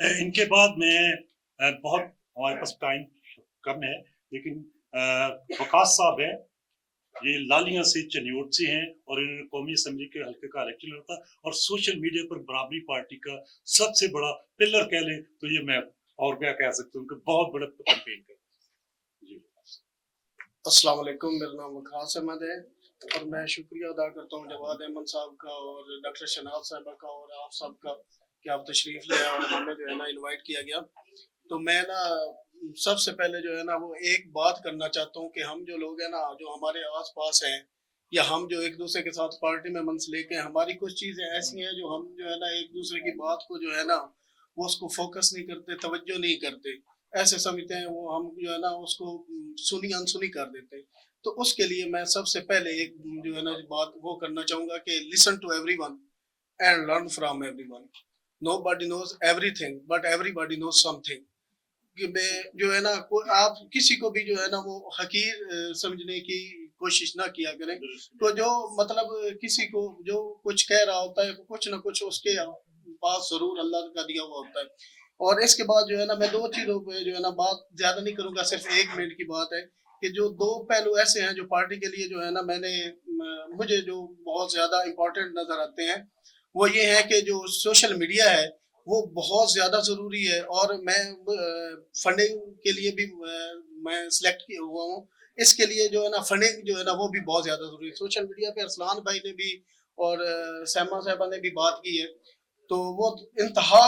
ان کے بعد میں بہت ہمارے پاس ٹائم کم ہے، لیکن وقاص صاحب ہیں، یہ لالیاں سے چنیوٹ سے ہیں اور انہوں نے قومی اسمبلی کے حلقے کا الیکشن لڑا اور سوشل میڈیا پر برابری پارٹی کا سب سے بڑا پلر کہہ لیں تو یہ میں اور کیا کہہ سکتا ہوں کہ بہت بڑا کیمپین کر جی۔ السلام علیکم، میرا نام وقاص احمد ہے اور میں شکریہ ادا کرتا ہوں جواد احمد صاحب کا اور ڈاکٹر شناز صاحبہ کا اور آپ صاحب کا کہ آپ تشریف لے اور ہمیں جو ہے نا انوائٹ کیا گیا۔ تو میں نا سب سے پہلے جو ہے نا وہ ایک بات کرنا چاہتا ہوں کہ ہم جو لوگ ہیں نا جو ہمارے آس پاس ہیں یا ہم جو ایک دوسرے کے ساتھ پارٹی میں منسلک ہیں، ہماری کچھ چیزیں ایسی ہیں جو ہم جو ہے نا ایک دوسرے کی بات کو جو ہے نا وہ اس کو فوکس نہیں کرتے، توجہ نہیں کرتے، ایسے سمجھتے ہیں وہ ہم جو ہے نا اس کو سنی انسنی کر دیتے ہیں۔ تو اس کے لیے میں سب سے پہلے ایک جو ہے نا بات وہ کرنا چاہوں گا کہ listen to everyone and learn from everyone. Nobody knows everything but everybody knows something. کہ میں جو ہے نا آپ کسی کو بھی جو ہے نا وہ حقیر سمجھنے کی کوشش نہ کیا کریں۔ تو جو مطلب کسی کو جو کچھ کہہ رہا ہوتا ہے کچھ نہ کچھ اس کے پاس ضرور اللہ کا دیا ہوا ہوتا ہے۔ اور اس کے بعد جو ہے نا میں دو چیزوں پہ جو ہے نا بات زیادہ نہیں کروں گا، صرف 1 منٹ کی بات ہے کہ جو دو پہلو ایسے ہیں جو پارٹی کے لیے جو ہے نا مجھے جو بہت زیادہ امپورٹنٹ نظر آتے ہیں وہ یہ ہے کہ جو سوشل میڈیا ہے وہ بہت زیادہ ضروری ہے اور میں فنڈنگ کے لیے بھی میں سلیکٹ کیا ہوا ہوں۔ اس کے لیے جو ہے نا فنڈنگ جو ہے نا وہ بھی بہت زیادہ ضروری ہے۔ سوشل میڈیا پہ ارسلان بھائی نے بھی اور سیما صاحبہ نے بھی بات کی ہے، تو وہ انتہا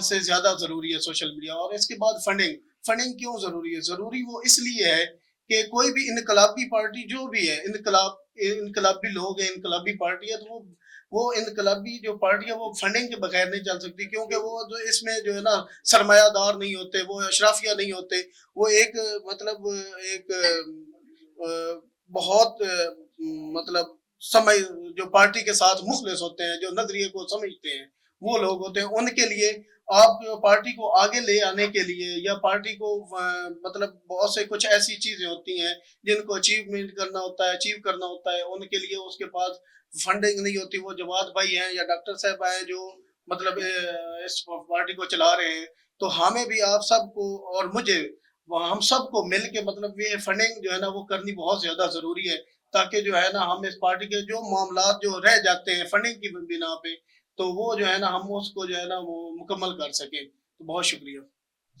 سے زیادہ ضروری ہے سوشل میڈیا۔ اور اس کے بعد فنڈنگ کیوں ضروری ہے؟ ضروری وہ اس لیے ہے کہ کوئی بھی انقلابی پارٹی جو بھی ہے، انقلابی لوگ ہیں، انقلابی پارٹی ہے، تو وہ انقلابی جو پارٹی ہے وہ فنڈنگ کے بغیر نہیں چل سکتی، کیونکہ وہ جو اس میں جو ہے نا سرمایہ دار نہیں ہوتے، وہ اشرافیہ نہیں ہوتے، وہ ایک مطلب ایک بہت مطلب سمجھ جو پارٹی کے ساتھ مخلص ہوتے ہیں، جو نظریے کو سمجھتے ہیں، وہ لوگ ہوتے ہیں۔ ان کے لیے آپ پارٹی کو آگے لے آنے کے لیے یا پارٹی کو مطلب بہت سے کچھ ایسی چیزیں ہوتی ہیں جن کو اچیو کرنا ہوتا ہے، ان کے لیے اس کے پاس فنڈنگ نہیں ہوتی۔ وہ جواد بھائی ہیں یا ڈاکٹر صاحب ہیں جو مطلب اس پارٹی کو چلا رہے ہیں، تو ہمیں بھی آپ سب کو اور مجھے ہم سب کو مل کے مطلب یہ فنڈنگ جو ہے نا وہ کرنی بہت زیادہ ضروری ہے، تاکہ جو ہے نا ہم اس پارٹی کے جو معاملات جو رہ جاتے ہیں فنڈنگ کی بنا پہ، تو وہ جو ہے نا ہم اس کو جو ہے نا وہ مکمل کر سکیں۔ تو بہت شکریہ۔